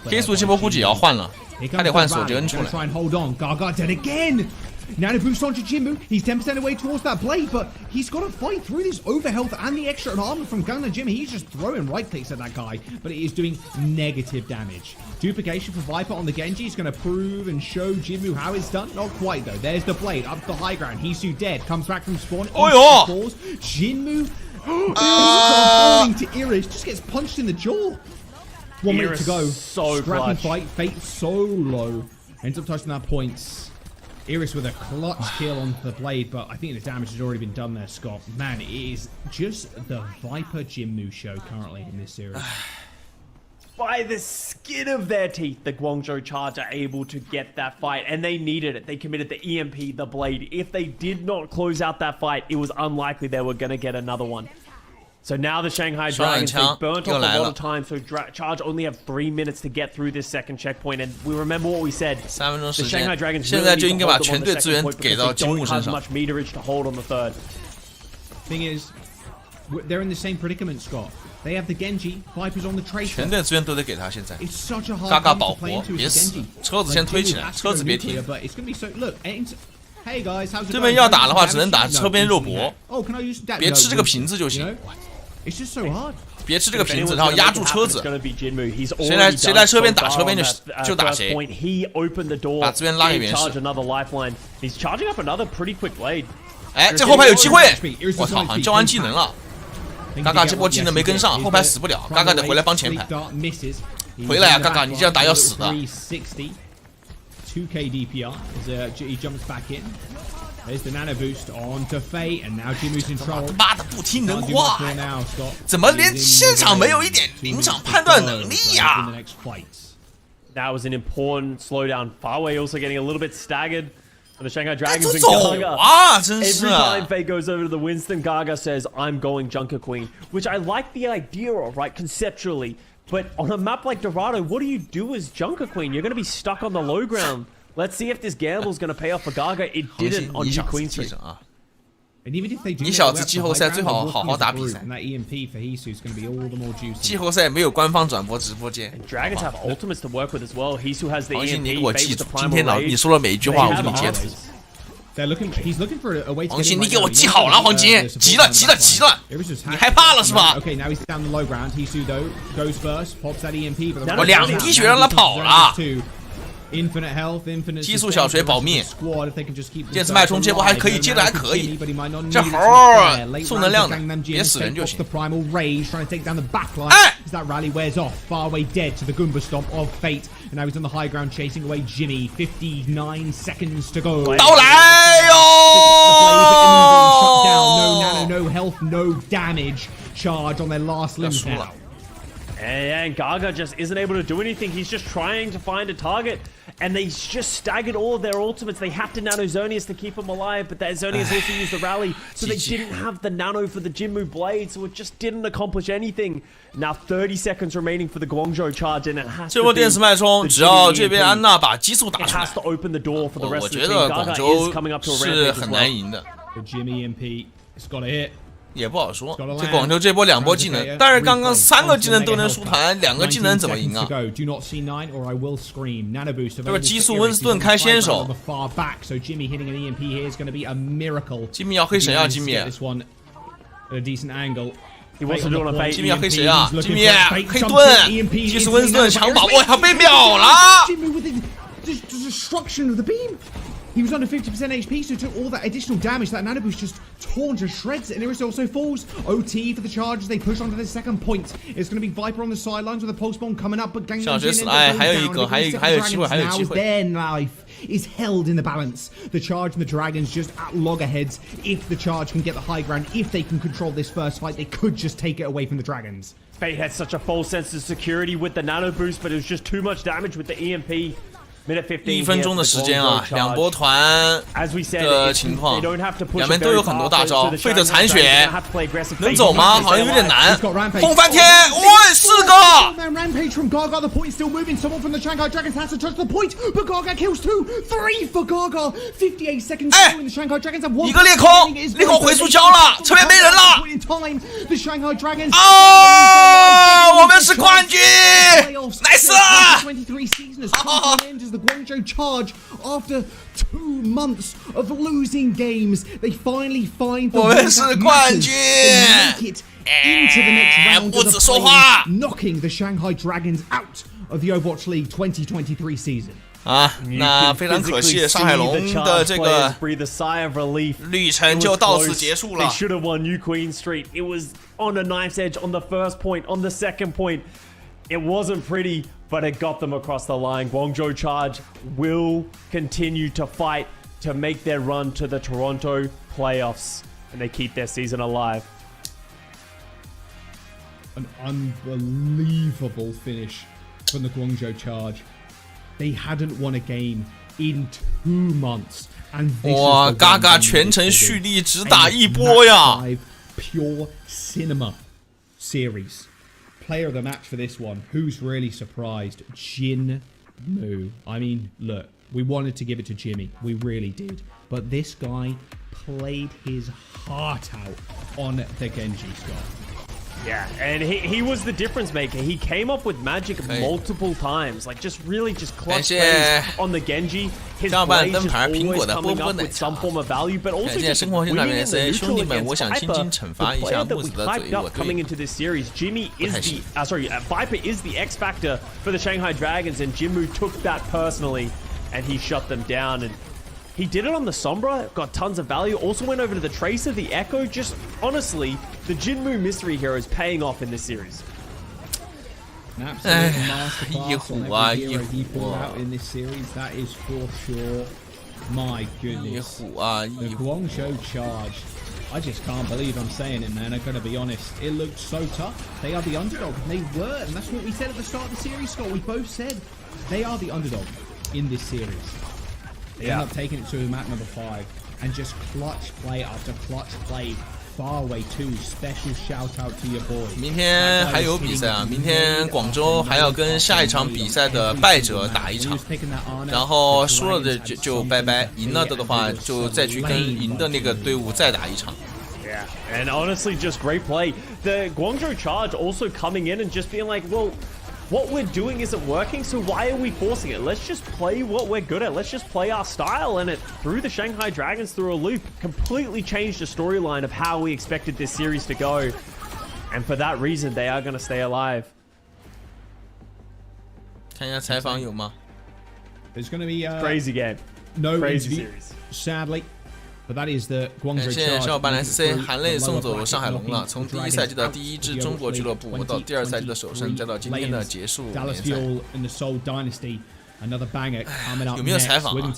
Hisu 这波估计也要换了，他得换手之恩出来。 Try and hold on. Gaga dead again. Nano boost onto Jimmu. He's 10% away towards that blade, but he's got to fight through this overhealth and the extra armor from Gunner Jimmy. He's just throwing right clicks at that guy, but it is doing negative damage. Duplication for Viper on the Genji. He's going to prove and show Jimmu how it's done. Not quite, though. There's the blade up the high ground. Hisu dead. Comes back from spawn. Oh, falls. Jimmu falling to Irish. Just gets punched in the jaw. 1 minute to go. So Scrappy clutch. fight. Fate so low. Ends up touching that points. Iris with a clutch kill on the blade, but I think the damage has already been done there, Scott. Man, it is just the Viper Jimmu show currently in this series. By the skin of their teeth, the Guangzhou charge are able to get that fight, and they needed it. They committed the EMP, the blade. If they did not close out that fight, it was unlikely they were going to get another one. So now the Shanghai Dragons, they burnt off a lot of time, so Charge only have 3 minutes to get through this second checkpoint, and we remember what we said. 3分钟时 The 间 Shanghai Dragons 现 really 在 need 就 to 应该 hold 把 them 全 on 队 the 资源 second point 给 because 到 they 金木 don't 身 have 上。 much meterage to hold on the third. Thing is, they're in the same predicament, Scott. They have the Genji, Viper's on the Tracer. 全队资源都得给他。现在 It's such a hard 嘎嘎 game 保 to play 活， into 别 as 死 Genji.，车子先推起来，车子别停。 But it's gonna be so. Look, hey guys, how's it 对面 going? 要打的话，只能打车边肉搏， Oh, can I use that? 别 No, 吃这个 no, 瓶子就 you 行 know?。It's just so hard. 别吃这个 If 瓶子， anyone's 然后 gonna 压 make 住 it 车 happen, 子 it's。gonna be Jinmu. He's 谁来 already 谁来 done 车边 so 打 far 车边 on 就 that, 就打 first 谁。 point. He opened the door. 把资源拉给 Gave 原 Charge 石。 another lifeline. He's charging up another pretty quick blade. 哎，这后排有机会！我操，好像交完技能了。嘎嘎这波技能没跟上，后排死不了，嘎嘎得回来帮前排。回来啊，嘎嘎，你这样打要死的。 2k DPR as he jumps back in. There's the nano boost onto Fate, and now Jimu's in trouble. 妈的，不听人 Can't do 话 much more now, Scott. 怎么连现场没有一点临场判断能力呀 In the next fight. That was an important slowdown. Farway also getting a little bit staggered. And the Shanghai 赶 Dragons 紧 and 走 Gaga. 啊！真 Every 是 time Faye goes over to the Winston, Gaga says, I'm going Junker Queen. Which I like the idea of, right, conceptually. But on a map like Dorado, what do you do as Junker Queen? You're going to be stuck on the low ground. Let's see if this gamble's going to pay off for Gaga. It 恒 didn't 星， on 你 G 小子 Queen 记 Street. 着啊！ And even if they do, 你小子季后赛最好好好打比赛。 And that EMP for Hisu is going to be all the more juicy. 季后赛没有官方转播直播间。 Dragons have ultimates to work with as well. Hisu has the 恒星， EMP. 你给我 Fate 记 with 住 the，今 primal 天老 rage. 你说的每一句 They 话，我 have 给你截图。 armors. He's looking for a way to 恒 get 星， him 你 right 给我 now. 记好了，恒星，急了，急了，急了！ 你害怕了是吧？ Okay, now he's down the low ground. Hisu though goes first, pops that EMP. But the 我2滴血让他跑了。 Infinite health, infinite. 激素小水保命。 Squad if they can just keep. 电磁脉冲这波还可以，接着还可以。这猴送能量的，别死人就行。 The primal rage trying to take down the backline. 哎 As that rally wears off, far away dead to the Goomba stomp of Fate, and now he's on the high ground chasing away Jimmy. 59 seconds to go. 到来哟！ Shut down. No nano, no health, no damage. Charge on their last limb now. And Gaga just isn't able to do anything. He's just trying to find a target. And they just staggered all of their ultimates. They have to nano Xerneas to keep him alive, but that Xerneas also used the rally. So they didn't have the nano for the Jinmu blade, so it just didn't accomplish anything. Now 30 seconds remaining for the Guangzhou charge, and it has 这 to 波 be 电磁脉冲，只要这边安娜把激素打 It 出来 has，to open the door for the 我 rest of 觉 the 得 team. 广 Gaga 州 is coming up to a 是 rampage as 很难 well. 赢的。 The Jimmy MP, it's got to hit. 也不好说。这广州这波2波技能，但是刚刚3个技能都能输团，2个技能怎么赢啊？这个激素温斯顿开先手。吉米要黑谁啊？吉米。吉米要黑谁啊？吉米黑盾，激素温斯顿抢宝，哇，被秒了。He was under 50% HP, so took all that additional damage. That nano boost just torn to shreds. And Iris also falls. OT for the charges. They push onto the second point. It's going to be Viper on the sidelines with a pulse bomb coming up, but Gangnam Jin now their life is held in the balance. The charge and the dragons just at loggerheads. If the charge can get the high ground, if they can control this first fight, they could just take it away from the dragons. Fate had such a false sense of security with the nano boost, but it was just too much damage with the EMP. 1分钟的时间啊，2波团的情况，2边都有很多大招。费特残血能走吗？好像有点难。轰翻天，喂，4个。Rampage from Gaga, the point still moving. Someone from the Shanghai Dragons has to touch the point, but Gaga kills 2, 3 for Gaga. 58 seconds to go, and the Shanghai Dragons have 1. 一个裂空，裂空回速交了，侧面没人了。The Shanghai Dragons. 哦，我们是冠军 ，nice！ The Guangzhou charge after 2 months of losing games. They finally find the one that matters. They make it into the next round of the play, knocking the Shanghai Dragons out of the Overwatch League 2023 season. 啊，那非常可惜，上海龙的这个旅程就到此结束了。They should have won New Queen Street. It was on a knife's edge on the first point, on the second point. It wasn't pretty, but it got them across the line. Guangzhou Charge will continue to fight to make their run to the Toronto playoffs, and they keep their season alive. An unbelievable finish from the Guangzhou Charge. They hadn't won a game in 2 months, and this is the Gaga 全程蓄力只打1波呀 ！Pure cinema series. Player of the match for this one. Who's really surprised? Jin Mu. I mean, look, we wanted to give it to Jimmy. We really did. But this guy played his heart out on the Genji Scott. Yeah, and he was the difference maker. He came up with magic multiple times, like just clutch plays on the Genji. His plays just always coming up with some form of value, but also just winning in the neutral against Viper. The player that we hyped up coming into this series, Jimmy is the Viper is the X factor for the Shanghai Dragons, and Jinmu took that personally, and he shut them down. And he did it on the Sombra, got tons of value. Also went over to the Tracer, the Echo. Just honestly, the Jinmu mystery hero is paying off in this series. An absolute masterclass on every hero he pulled out in this series. That is for sure. My goodness. The Guangzhou Charge. I just can't believe I'm saying it, man. I'm going to be honest. It looked so tough. They are the underdog. They were. And that's what we said at the start of the series, Scott. We both said they are the underdog in this series. They end up taking it to map number 5 and just clutch play after clutch play. Far away too. Special shout out to your boy. 明天还有比赛啊！明天广州还要跟下一场比赛的败者打一场，然后输了的就拜拜，赢了的话就再去跟赢的那个队伍再打一场。Yeah, and honestly, just great play. The Guangzhou Charge also coming in and just being like, well, what we're doing isn't working, so why are we forcing it? Let's just play what we're good at. Let's just play our style, and it threw the Shanghai Dragons through a loop. Completely changed the storyline of how we expected this series to go. And for that reason, they are going to stay alive. 看一下采访有吗 There's going to be crazy game. No crazy interview, series. Sadly. But that is the Guangzhou 感谢小伙伴来 CC ，含泪送走上海龙了。从第一赛季的第1支中国俱乐部，到第2赛季的首胜，再到今天的结束联赛。有没有采访啊？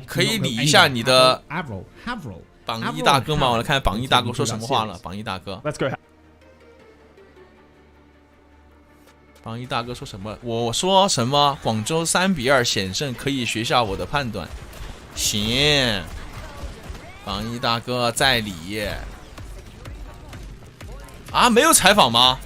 可以理一下你的榜一大哥吗？我来看榜一大哥说什么话了。榜一大哥 ，Let's go。榜一大哥说什么？我说什么？广州3比2险胜，可以学下我的判断。行。榜一大哥在理啊？没有采访吗？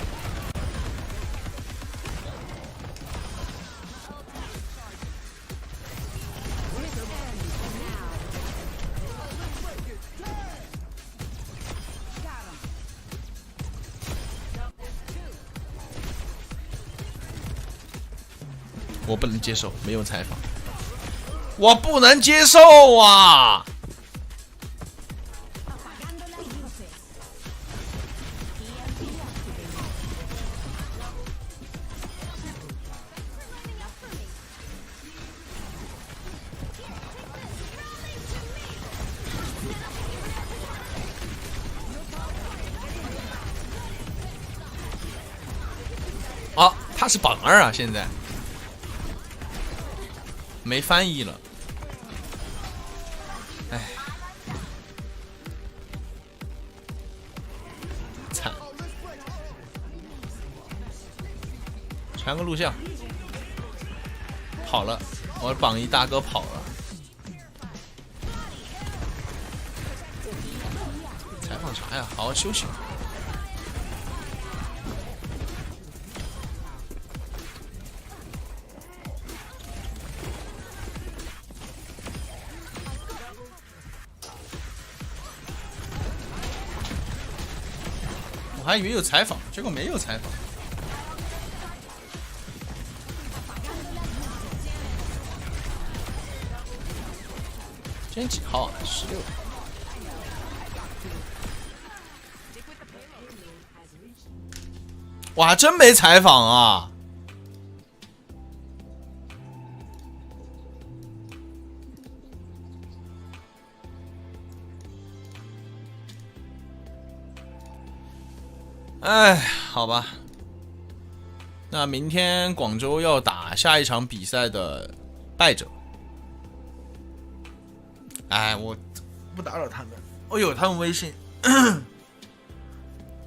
我不能接受，没有采访，我不能接受啊！啊，他是榜2啊，现在没翻译了，哎，惨，传个录像，跑了，我的榜1大哥跑了，采访啥呀？好好休息。我还以为有采访，结果没有采访。今天几号啊？16。我还真没采访啊！哎，好吧。那明天广州要打下一场比赛的败者。哎，我不打扰他们。哦呦，他们微信。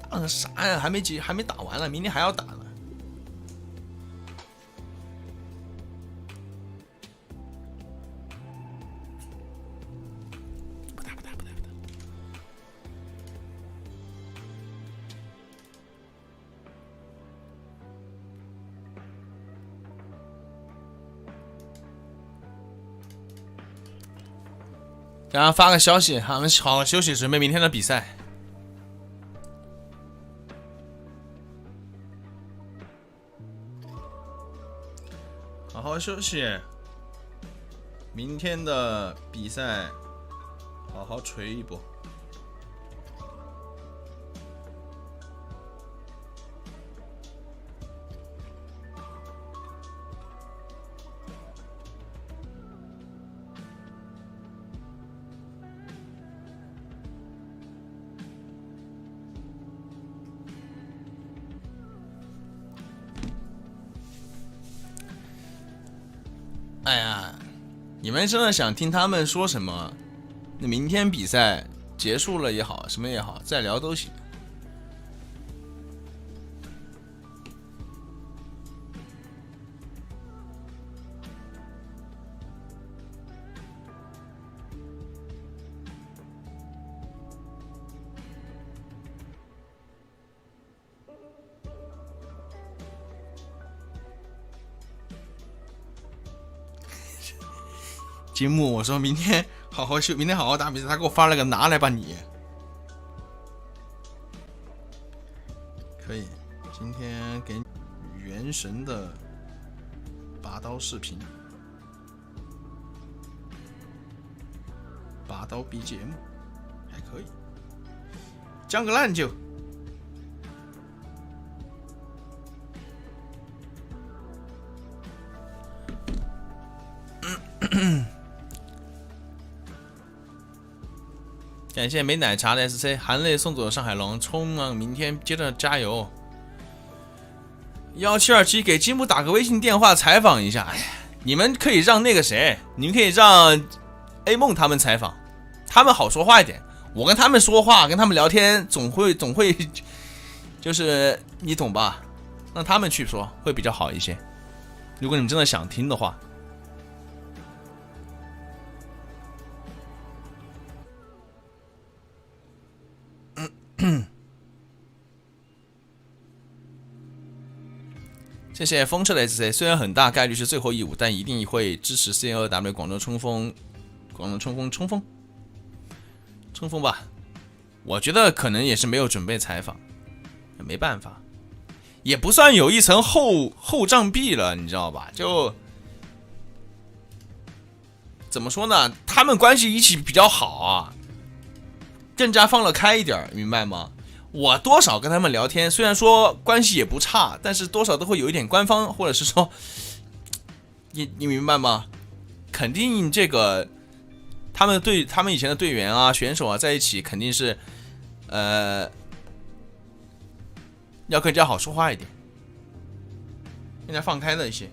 打个啥呀？还没打完了，明天还要打呢。不打。给大家发个消息，他们好好休息，准备明天的比赛。好好休息，明天的比赛好好锤一波。哎呀，你们真的想听他们说什么？那明天比赛结束了也好，什么也好，再聊都行。金木，我说明天好好休，明天好好打比赛。他给我发了个拿来吧你。可以，今天给原神的拔刀视频，拔刀 BGM 还可以，将个烂就。感谢没奶茶的 SC， 含泪送走上海龙，冲啊！明天接着加油。1727给金木打个微信电话采访一下。哎呀，你们可以让那个谁，你们可以让 A 梦他们采访，他们好说话一点。我跟他们说话，跟他们聊天，总会，就是你懂吧？让他们去说会比较好一些。如果你们真的想听的话。谢谢风车的 SC， 虽然很大概率是最后一舞，但一定会支持 CNW 广州冲锋吧。我觉得可能也是没有准备采访，没办法，也不算有一层厚障壁了，你知道吧？就怎么说呢？他们关系一起比较好啊，更加放得开一点，明白吗？我多少跟他们聊天，虽然说关系也不差，但是多少都会有一点官方，或者是说，你明白吗？肯定这个他们以前的队员啊、选手啊在一起，肯定是要更加好说话一点，更加放开的一些。